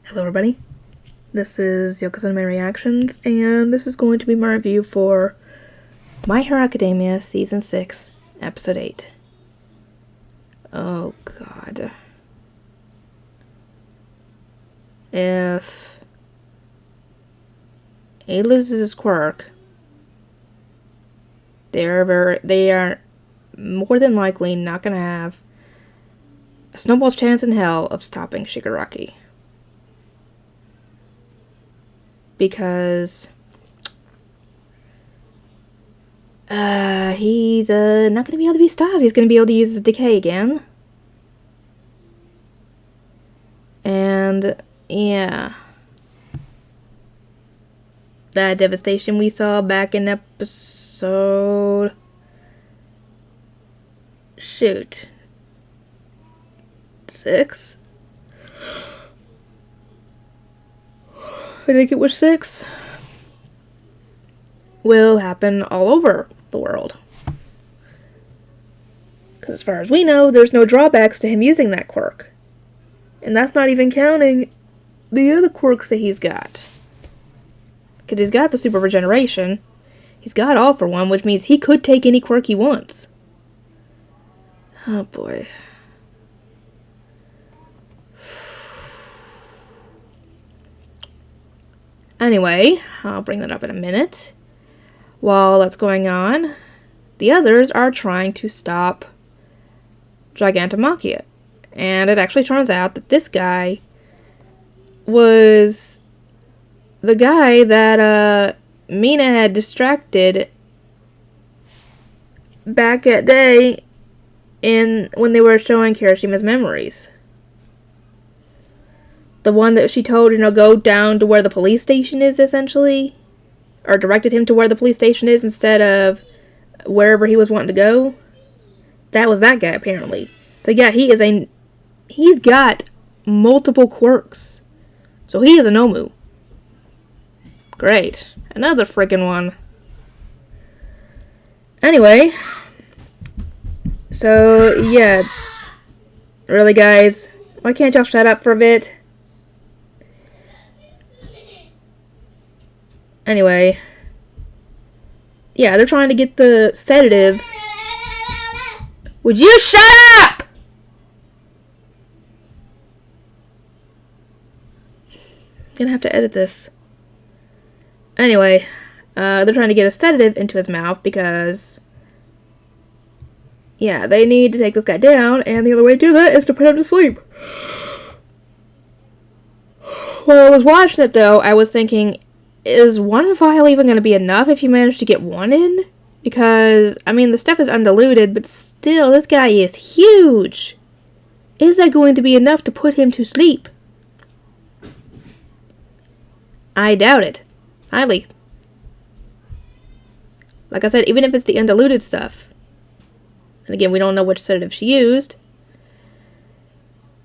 Hello everybody, this is Yoko's Anime Reactions, and this is going to be my review for My Hero Academia Season 6, Episode 8. Oh god. If he loses his quirk, they are more than likely not going to have a snowball's chance in hell of stopping Shigaraki. Because he's not going to be able to be stopped. He's going to be able to use his decay again. And, yeah. That devastation we saw back in episode... Shoot. 6? I think it was 6, will happen all over the world. Because as far as we know, there's no drawbacks to him using that quirk. And that's not even counting the other quirks that he's got. Because he's got the super regeneration. He's got all for one, which means he could take any quirk he wants. Oh boy. Anyway, I'll bring that up in a minute. While that's going on, the others are trying to stop Gigantomachia. And it actually turns out that this guy was the guy that Mina had distracted back at day when they were showing Kirishima's memories. The one that she told, go down to where the police station is, essentially. Or directed him to where the police station is instead of wherever he was wanting to go. That was that guy, apparently. So yeah, he's got multiple quirks. So he is a Nomu. Great. Another freaking one. Anyway. So, yeah. Really, guys? Why can't y'all shut up for a bit? Anyway, yeah, they're trying to get the sedative. Would you shut up? I'm gonna have to edit this. Anyway, they're trying to get a sedative into his mouth because, yeah, they need to take this guy down, and the only way to do that is to put him to sleep. While I was watching it, though, I was thinking, is one vial even going to be enough if you manage to get one in? Because, I mean, the stuff is undiluted, but still, this guy is huge. Is that going to be enough to put him to sleep? I doubt it. Highly. Like I said, even if it's the undiluted stuff. And again, we don't know which sedative she used.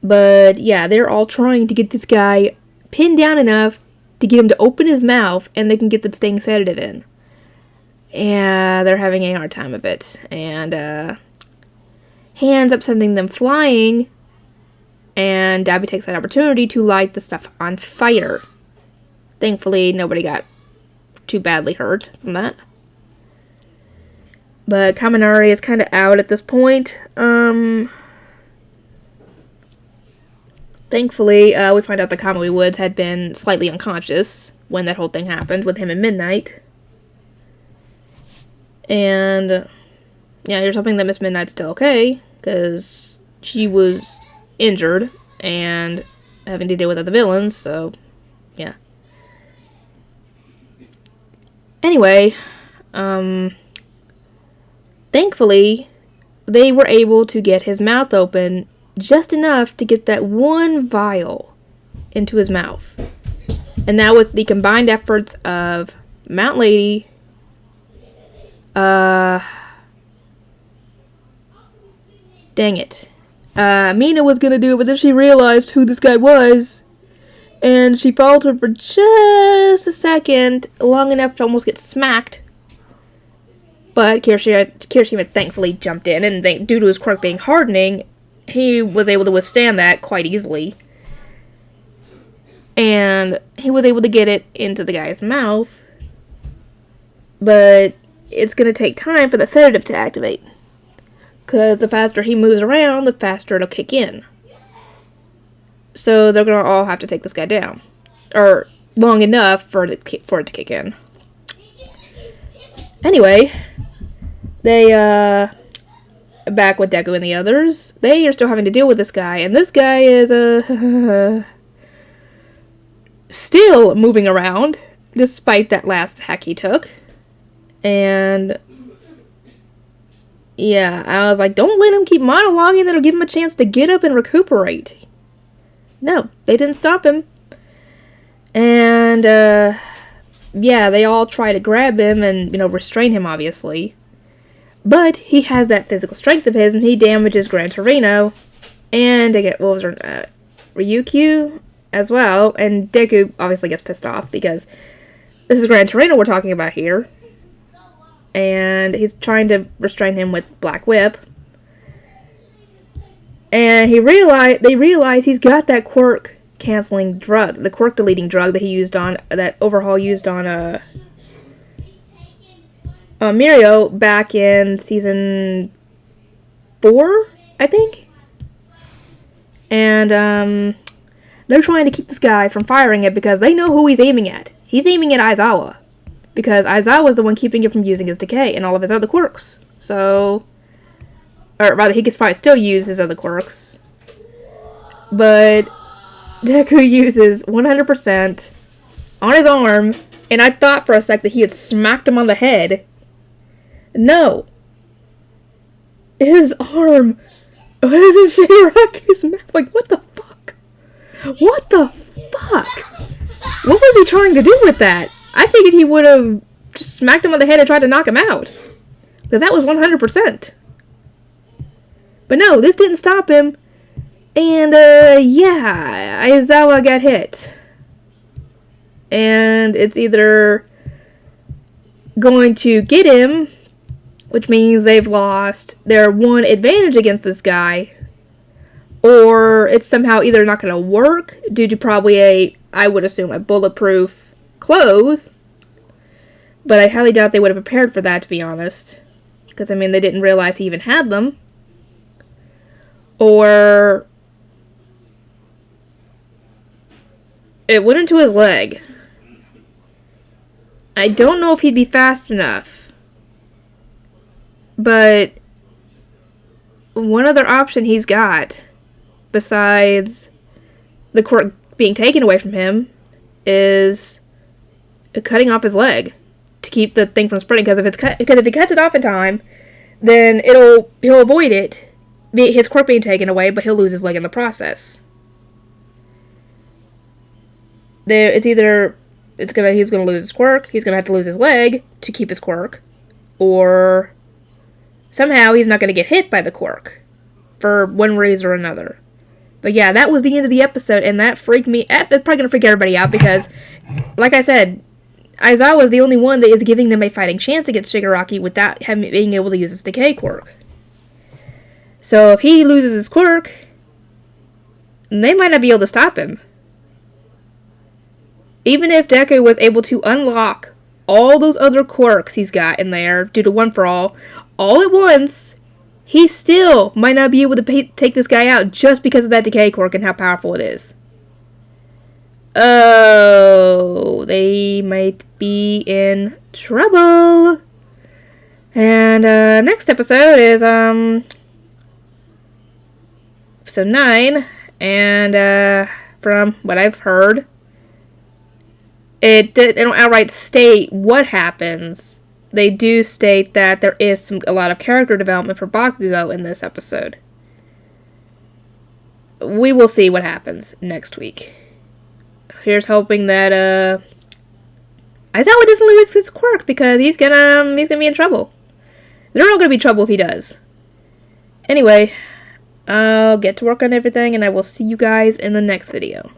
But, yeah, they're all trying to get this guy pinned down enough to get him to open his mouth, and they can get the sting sedative in. And they're having a hard time of it. And he ends up sending them flying, and Dabby takes that opportunity to light the stuff on fire. Thankfully, nobody got too badly hurt from that. But Kaminari is kind of out at this point. Thankfully, we find out that Kamui Woods had been slightly unconscious when that whole thing happened with him and Midnight. And, yeah, here's hoping that Miss Midnight's still okay, because she was injured and having to deal with other villains, so, yeah. Anyway, thankfully, they were able to get his mouth open just enough to get that one vial into his mouth. And that was the combined efforts of Mount Lady, dang it. Mina was gonna do it, but then she realized who this guy was, and she faltered for just a second, long enough to almost get smacked. But Kirishima thankfully jumped in, and due to his quirk being hardening, he was able to withstand that quite easily. And he was able to get it into the guy's mouth. But it's going to take time for the sedative to activate. Because the faster he moves around, the faster it'll kick in. So they're going to all have to take this guy down. Or long enough for it to kick in. Anyway, they, back with Deku and the others, they are still having to deal with this guy. And this guy is, still moving around, despite that last hack he took. And yeah, I was like, don't let him keep monologuing, that'll give him a chance to get up and recuperate. No, they didn't stop him. And yeah, they all try to grab him and, restrain him, obviously. But he has that physical strength of his, and he damages Gran Torino. And Ryukyu as well. And Deku obviously gets pissed off, because this is Gran Torino we're talking about here. And he's trying to restrain him with Black Whip. And they realize he's got that quirk canceling drug, the quirk deleting drug that Overhaul used on Mirio back in season 4, I think. And they're trying to keep this guy from firing it because they know who he's aiming at. He's aiming at Aizawa. Because Aizawa's the one keeping it from using his decay and all of his other quirks. So, or rather, he could probably still use his other quirks. But Deku uses 100% on his arm, and I thought for a sec that he had smacked him on the head. No. His arm was in Shigaraki's mouth. Like, what the fuck? What the fuck? What was he trying to do with that? I figured he would have just smacked him on the head and tried to knock him out. Because that was 100%. But no, this didn't stop him. And, yeah, Aizawa got hit. And it's either going to get him, which means they've lost their one advantage against this guy, or it's somehow either not going to work due to probably I would assume, a bulletproof clothes, but I highly doubt they would have prepared for that, to be honest, because, they didn't realize he even had them, or it went into his leg. I don't know if he'd be fast enough, but one other option he's got, besides the quirk being taken away from him, is cutting off his leg to keep the thing from spreading. Because if he cuts it off in time, then he'll avoid his quirk being taken away, but he'll lose his leg in the process. He's gonna lose his quirk, he's gonna have to lose his leg to keep his quirk, or somehow he's not gonna get hit by the quirk for one reason or another. But yeah, that was the end of the episode, and that freaked me. It's probably gonna freak everybody out because, like I said, Aizawa is the only one that is giving them a fighting chance against Shigaraki without being able to use his decay quirk. So if he loses his quirk, they might not be able to stop him. Even if Deku was able to unlock all those other quirks he's got in there due to One For All at once, he still might not be able to take this guy out just because of that decay quirk and how powerful it is. Oh, they might be in trouble. And next episode is episode 9, and from what I've heard, they don't outright state what happens. They do state that there is a lot of character development for Bakugo in this episode. We will see what happens next week. Here's hoping that Aizawa doesn't lose his quirk, because he's gonna be in trouble. They're all gonna be in trouble if he does. Anyway, I'll get to work on everything, and I will see you guys in the next video.